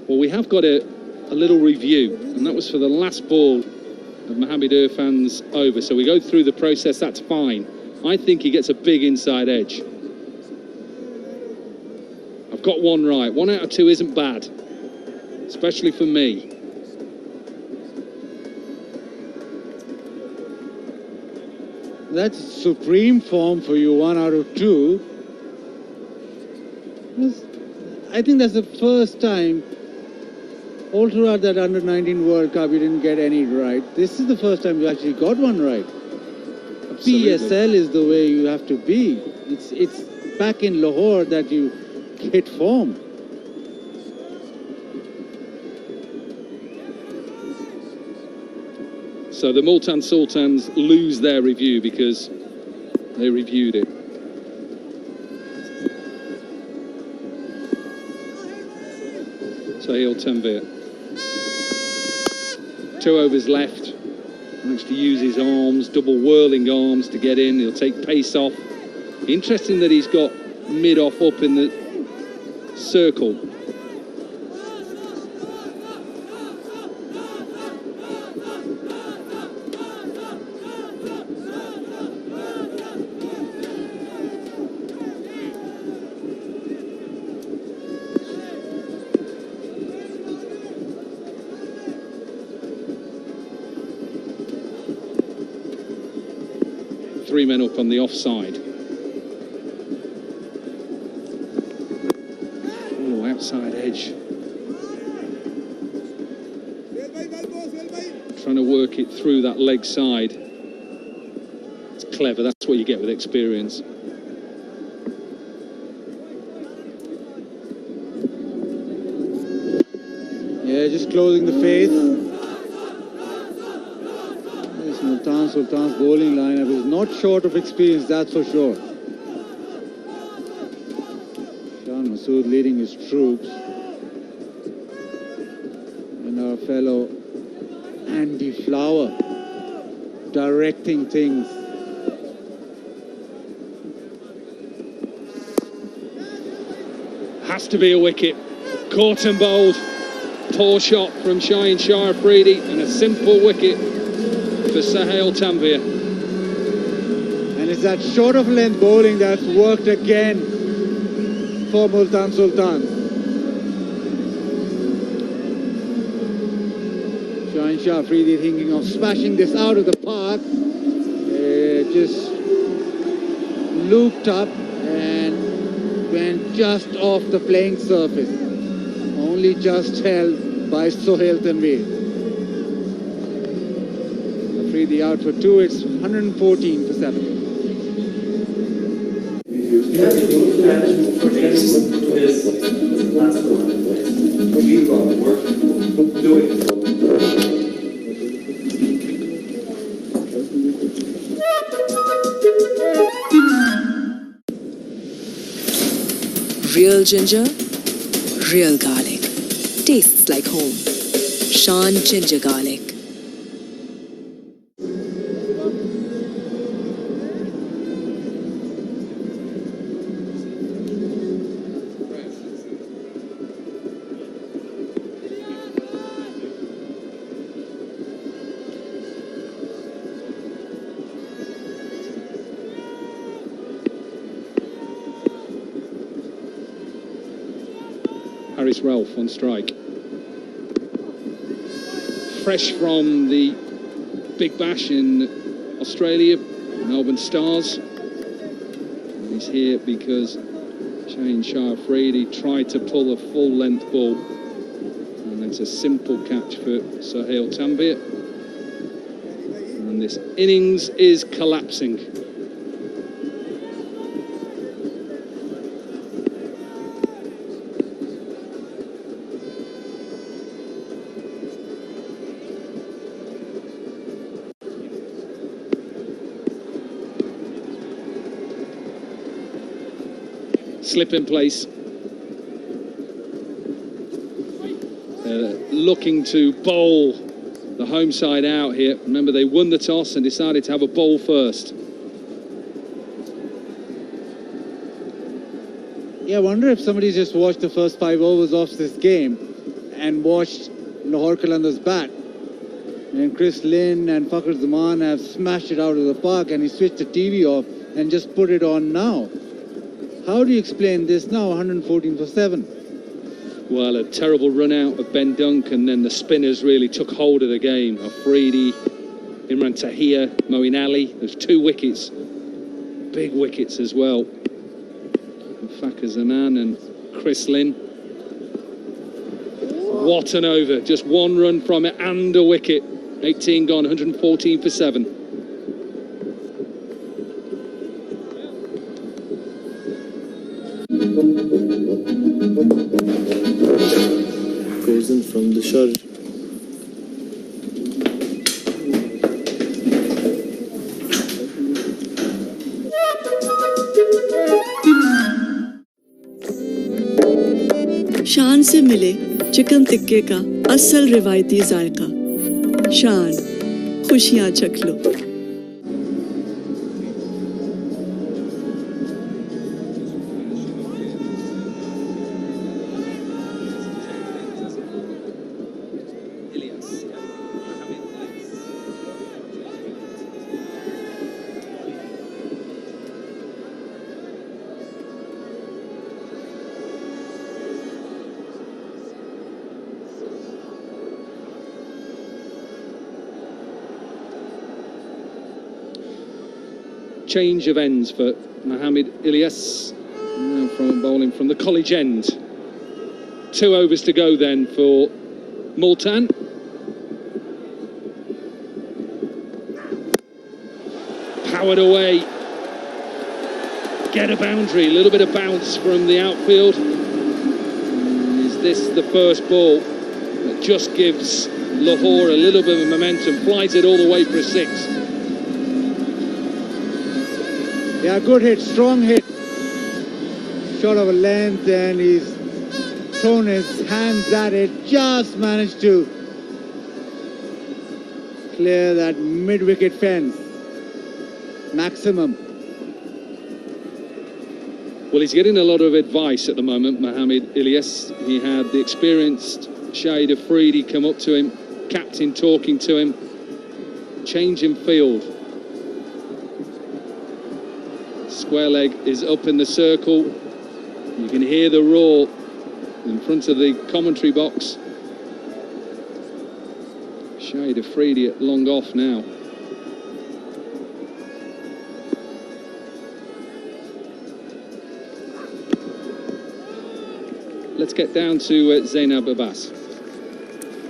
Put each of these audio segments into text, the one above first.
Well, we have got a little review, and that was for the last ball of Mohamed Irfan's over. So we go through the process, that's fine. I think he gets a big inside edge. I've got one right. 1 out of 2 isn't bad, especially for me. That's supreme form for you, 1 out of 2. I think that's the first time all throughout that Under-19 World Cup you didn't get any right. This is the first time you actually got one right. Absolutely. PSL is the way you have to be. It's back in Lahore that you hit form. So the Multan Sultans lose their review because they reviewed it. Sahil Tanvir. 2 overs left. Likes to use his arms, double whirling arms to get in. He'll take pace off. Interesting that he's got mid-off up in the circle. Three men up on the offside. Oh, outside edge. Trying to work it through that leg side. It's clever, that's what you get with experience. Yeah, just closing the face. Multan Sultan's bowling lineup is not short of experience, that's for sure. Shan Masood leading his troops. And our fellow Andy Flower directing things. Has to be a wicket. Caught and bowled. Poor shot from Shaheen Shah Afridi and a simple wicket for Sahil Tanvir. And it's that short of length bowling that's worked again for Multan Sultan. Shaheen Shah Afridi thinking of smashing this out of the park. Just looped up and went just off the playing surface. Only just held by Sohail Tanvir. Afridi out for 2, it's 114 for 7. Real ginger, real garlic. Tastes like home. Shan Ginger Garlic. Haris Ralph on strike. Fresh from the Big Bash in Australia, Melbourne Stars. He's here because Shaheen Shah Afridi tried to pull a full-length ball. And it's a simple catch for Sohail Tanvir. And And this innings is collapsing. Slip in place. Looking to bowl the home side out here. Remember, they won the toss and decided to have a bowl first. Yeah, I wonder if somebody just watched the first 5 overs of this game and watched Lahore Qalandars bat. And Chris Lynn and Fakhar Zaman have smashed it out of the park, and he switched the TV off and just put it on now. How do you explain this now, 114 for 7? Well, a terrible run out of Ben Duncan, then the spinners really took hold of the game. Afridi, Imran Tahir, Moeen Ali. There's 2 wickets, big wickets as well. Fakhar Zaman and Chris Lynn. What an over, just 1 run from it and a wicket. 18 gone, 114 for 7. Goes in from the shore. शान से मिले chicken टिक्के का असल रिवायती जायका। शान, खुशियां चख लो। Change of ends for Mohammad Ilyas, now from bowling from the college end. 2 overs to go then for Multan. Powered away. Get a boundary, a little bit of bounce from the outfield. Is this the first ball that just gives Lahore a little bit of momentum, flies it all the way for a 6? Yeah, good hit, strong hit. Short of a length, and he's thrown his hands at it. Just managed to clear that mid-wicket fence. Maximum. Well, he's getting a lot of advice at the moment, Mohammad Ilyas. He had the experienced Shahid Afridi come up to him, captain talking to him, change in field. Square leg is up in the circle. You can hear the roar in front of the commentary box. Shahid Afridi at long off now. Let's get down to Zainab Abbas.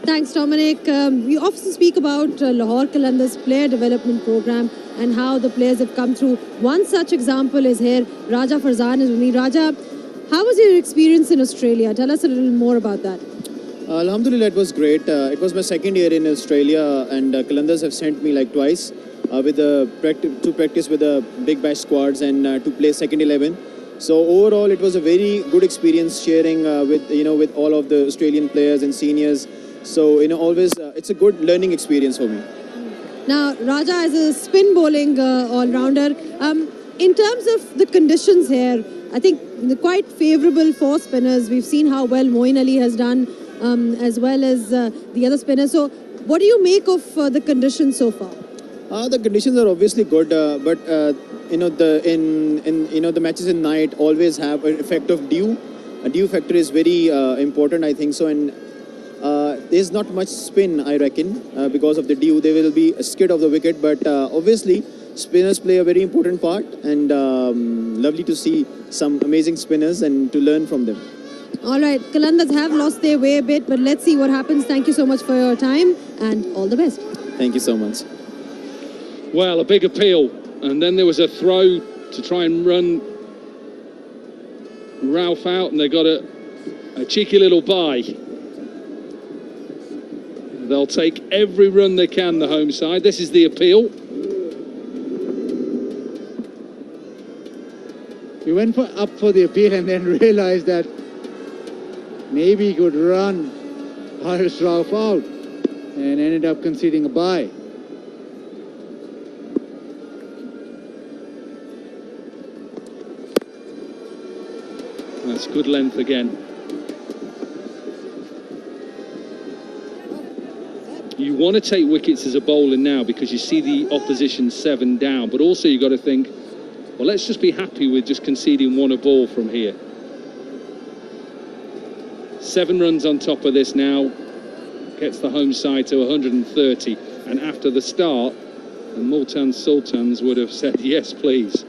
Thanks, Dominic. We often speak about Lahore Qalandars player development program and how the players have come through. One such example is here. Raja Farzan is with me. Raja, how was your experience in Australia? Tell us a little more about that. Alhamdulillah, it was great. It was my second year in Australia, and Qalandars have sent me like twice with to practice with the big bash squads and to play second 11. So overall, it was a very good experience sharing with all of the Australian players and seniors. So always it's a good learning experience for me. Now, Raja is a spin bowling all-rounder. In terms of the conditions here, I think they're quite favourable for spinners. We've seen how well Moeen Ali has done, as well as the other spinners. So, what do you make of the conditions so far? The conditions are obviously good, but the matches in night always have an effect of dew. A dew factor is very important, I think so, and there's not much spin, I reckon, because of the dew. There will be a skid of the wicket, but obviously spinners play a very important part, and lovely to see some amazing spinners and to learn from them. All right, Qalandars have lost their way a bit, but let's see what happens. Thank you so much for your time, and all the best. Thank you so much. Well, a big appeal, and then there was a throw to try and run Ralph out, and they got a cheeky little bye. They'll take every run they can, the home side. This is the appeal. He went up for the appeal and then realized that maybe he could run Haris Rauf out and ended up conceding a bye. That's good length again. You want to take wickets as a bowler now because you see the opposition 7 down, but also you've got to think, well, let's just be happy with just conceding 1 a ball from here. 7 runs on top of this now gets the home side to 130, and after the start, the Multan Sultans would have said yes, please.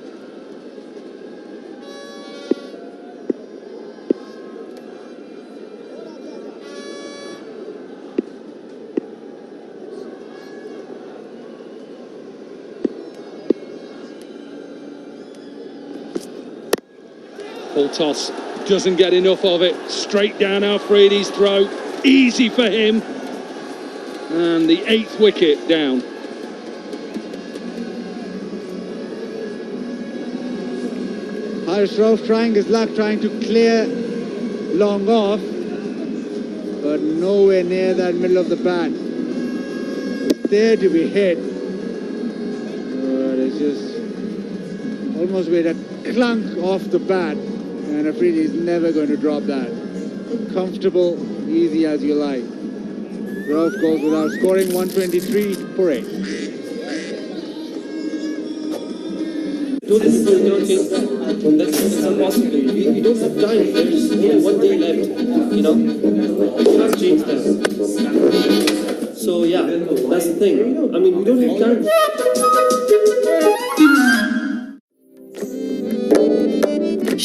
Full toss, doesn't get enough of it, straight down Afridi's throat, easy for him, and the 8th wicket down. Haris Rauf trying his luck, trying to clear long off, but nowhere near that middle of the bat. It's there to be hit, but it's just almost with a clunk off the bat, and Afridi is never going to drop that. Comfortable, easy as you like. Rauf goes without scoring, 123 for 8. Don't think that's impossible. We don't have time. There's only 1 day left. You know, we cannot change that. So yeah, that's the thing. I mean, we don't have time.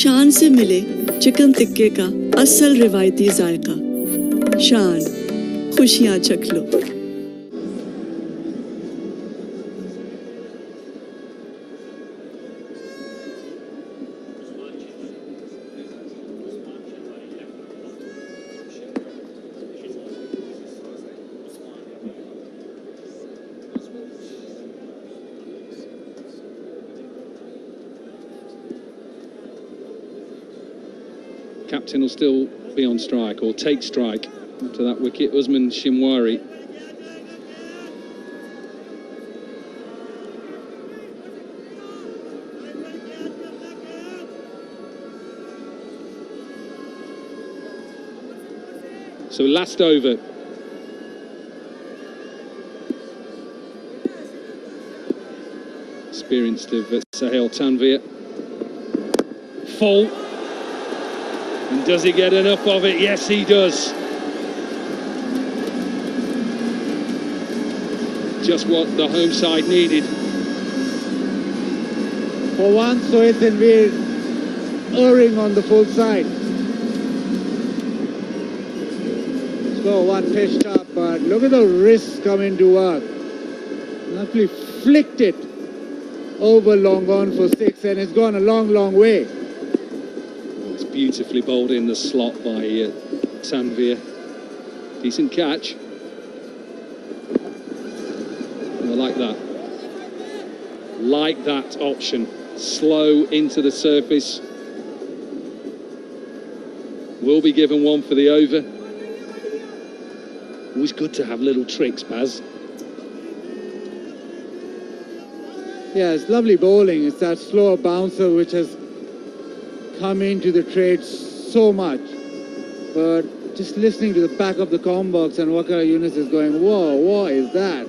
शान से मिले chicken टिक्के का असल रिवायती जायका। शान, खुशियाँ चख लो। Captain will still be on strike, or take strike after that wicket. Usman Shinwari. So last over. Experienced of Sahel Tanvir. Full. And does he get enough of it? Yes, he does. Just what the home side needed. For once, Sohail Tanvir erring on the full side. So one pitched up, but look at the wrists coming to work. Luckily flicked it over long on for 6, and it's gone a long, long way. It's beautifully bowled in the slot by Tanvir. Decent catch. I like that. Like that option. Slow into the surface. Will be given 1 for the over. Always good to have little tricks, Baz. Yeah, it's lovely bowling. It's that slower bouncer which has come into the trade so much. But just listening to the back of the comm box, and Waqar Younis is going, whoa, what is that?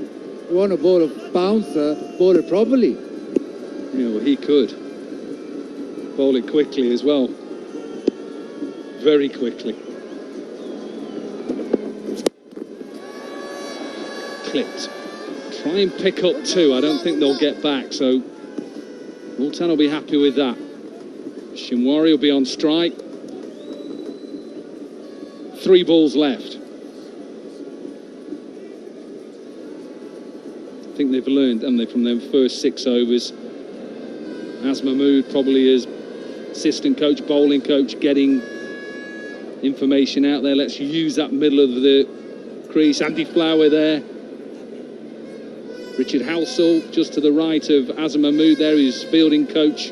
You want to bowl a bouncer, bowl it properly. Yeah, well, he could. Bowl it quickly as well. Very quickly. Clipped. Try and pick up 2. I don't think they'll get back, so Multan will be happy with that. Shinwari will be on strike. 3 balls left. I think they've learned, haven't they, from their first 6 overs. As Mahmood probably as assistant coach, bowling coach, getting information out there. Let's use that middle of the crease. Andy Flower there. Richard Halsall just to the right of Azam Mahmood there, his fielding coach.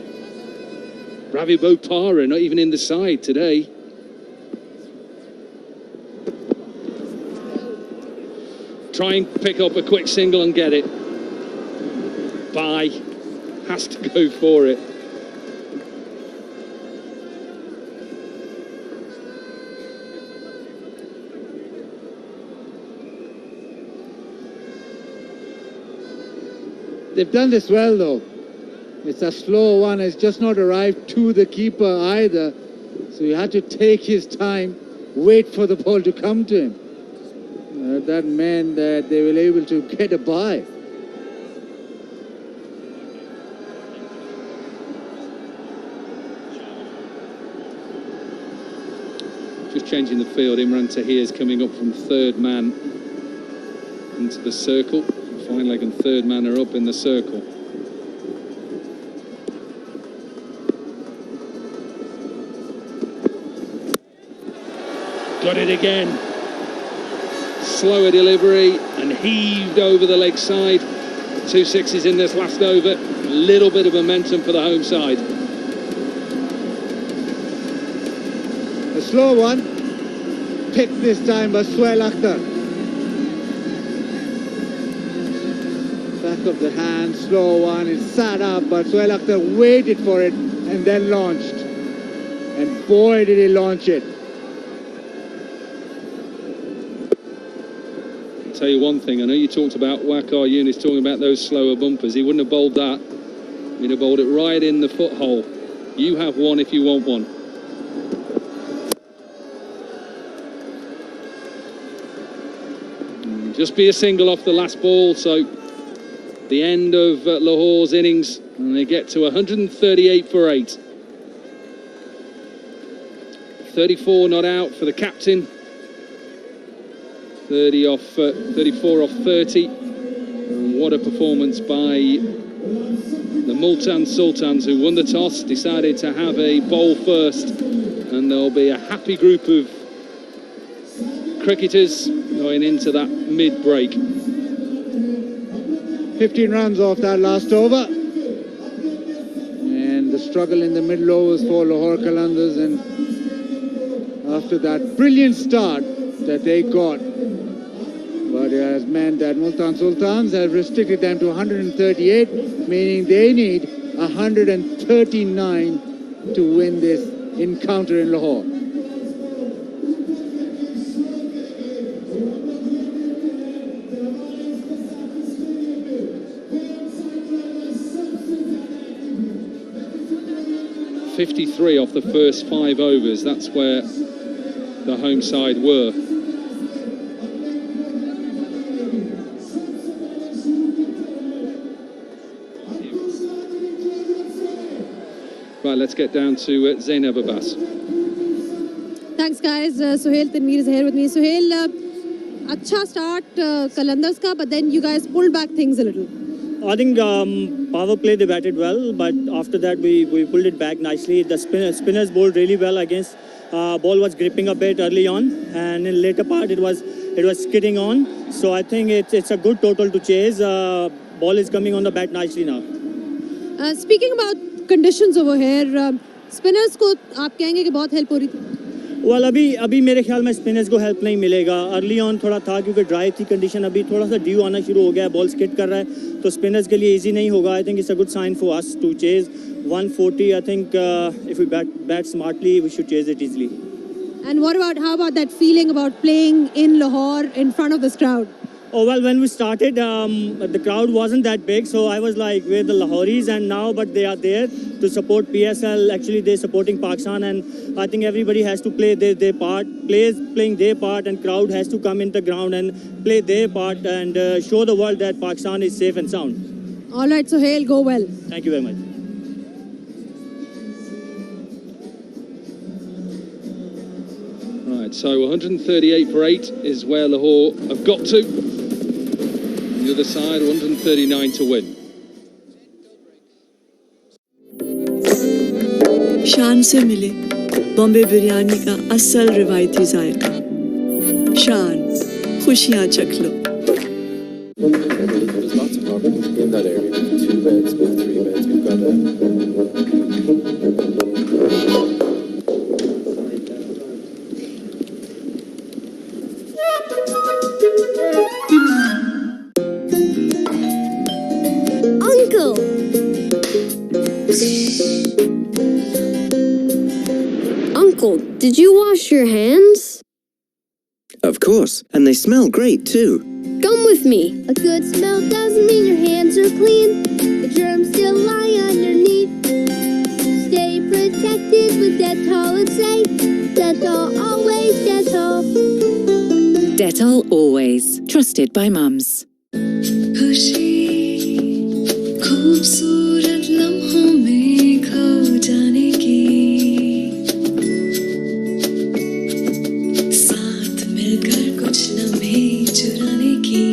Ravi Bopara not even in the side today. Try and pick up a quick single and get it. Bye. Has to go for it. They've done this well though. It's a slow one, it's just not arrived to the keeper either. So you had to take his time, wait for the ball to come to him. That meant that they were able to get a bye. Just changing the field, Imran Tahir is coming up from third man into the circle. Fine leg and third man are up in the circle. Got it again. Slower delivery and heaved over the leg side. 2 sixes in this last over. A little bit of momentum for the home side. A slow one, picked this time by Suhail Akhtar. Back of the hand, slow one, it sat up, but Suhail Akhtar waited for it and then launched. And boy did he launch it. I'll tell you one thing, I know you talked about Waqar Younis talking about those slower bumpers. He wouldn't have bowled that. He'd have bowled it right in the foothole. You have one if you want one. Just be a single off the last ball, so the end of Lahore's innings, and they get to 138 for 8. 34 not out for the captain. 34 off 30. And what a performance by the Multan Sultans, who won the toss, decided to have a bowl first, and there'll be a happy group of cricketers going into that mid-break. 15 runs off that last over. And the struggle in the middle overs for Lahore Qalandars, and after that brilliant start that they got, but it has meant that Multan Sultans have restricted them to 138, meaning they need 139 to win this encounter in Lahore. .53 off the first 5 overs. That's where the home side were. Right, let's get down to Zainab Abbas. Thanks, guys. Suhail Tanveer is here with me. Suhail, acha start Qalandars ka, but then you guys pulled back things a little. I think power play they batted well, but after that we pulled it back nicely. The spinners bowled really well against. Ball was gripping a bit early on, and in later part it was skidding on. So I think it's a good total to chase. Ball is coming on the bat nicely now. Speaking about conditions over here, spinners को आप कहेंगे कि बहुत help हो रही थी? Well, अभी मेरे ख्याल में स्पिनर्स को हेल्प नहीं मिलेगा. अर्ली ऑन थोड़ा था क्योंकि ड्राई थी कंडीशन. अभी थोड़ा सा ड्यू आना शुरू हो गया है, बॉल स्किड कर रहा है, तो स्पिनर्स के लिए इजी नहीं होगा. I think it's a good sign for us to chase 140. I think if we bat smartly we should chase it easily. And how about that feeling about playing in Lahore in front of this crowd? Oh, well, when we started, the crowd wasn't that big, so I was like, we're the Lahoris, and now, but they are there to support PSL. Actually, they're supporting Pakistan, and I think everybody has to play their part, playing their part, and crowd has to come in the ground and play their part and show the world that Pakistan is safe and sound. All right, Suhail, go well. Thank you very much. Right, so 138 for 8 is where Lahore have got to. On the other side, 139 to win. शान से मिले बॉम्बे बिरयानी का असल रिवायती जायका शान खुशियाँ चख लो There's lots of properties in that area. 2 beds, both 3 beds. We've got Uncle! Uncle, did you wash your hands? Of course, and they smell great too. Come with me. A good smell doesn't mean your hands are clean. The germs still lie underneath. Stay protected with Dettol, it's safe. Dettol, always Dettol. Dettol always. Trusted by mums. खूबसूरत लम्हों में खो जाने की साथ मिलकर कुछ लम्हे चुराने की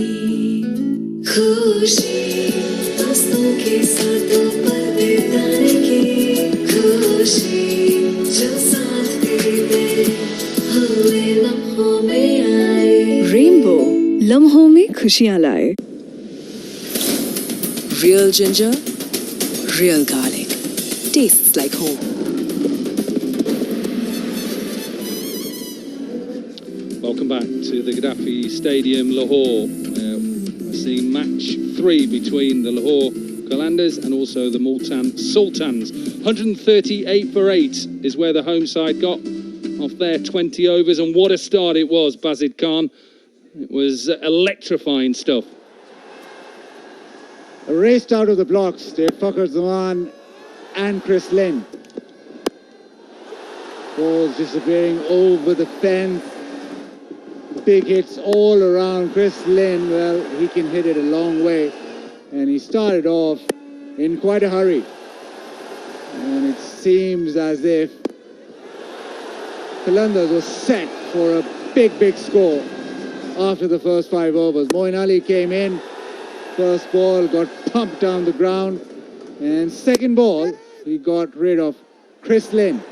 खुशी दोस्तों के साथ दो पल बिताने की खुशी जो साथ बीते हुए लम्हों में आए रेनबो लम्हों में खुशियाँ लाए Real ginger, real garlic. Tastes like home. Welcome back to the Gaddafi Stadium, Lahore. We're seeing match 3 between the Lahore Qalandars and also the Multan Sultans. 138 for 8 is where the home side got off their 20 overs, and what a start it was, Bazid Khan. It was electrifying stuff. Raced out of the blocks, Dave Fakhar Zaman and Chris Lynn. Balls disappearing over the fence. Big hits all around. Chris Lynn, well, he can hit it a long way. And he started off in quite a hurry. And it seems as if Qalandars was set for a big score after the first 5 overs. Moeen Ali came in. First ball got pumped down the ground, and second ball he got rid of Chris Lynn.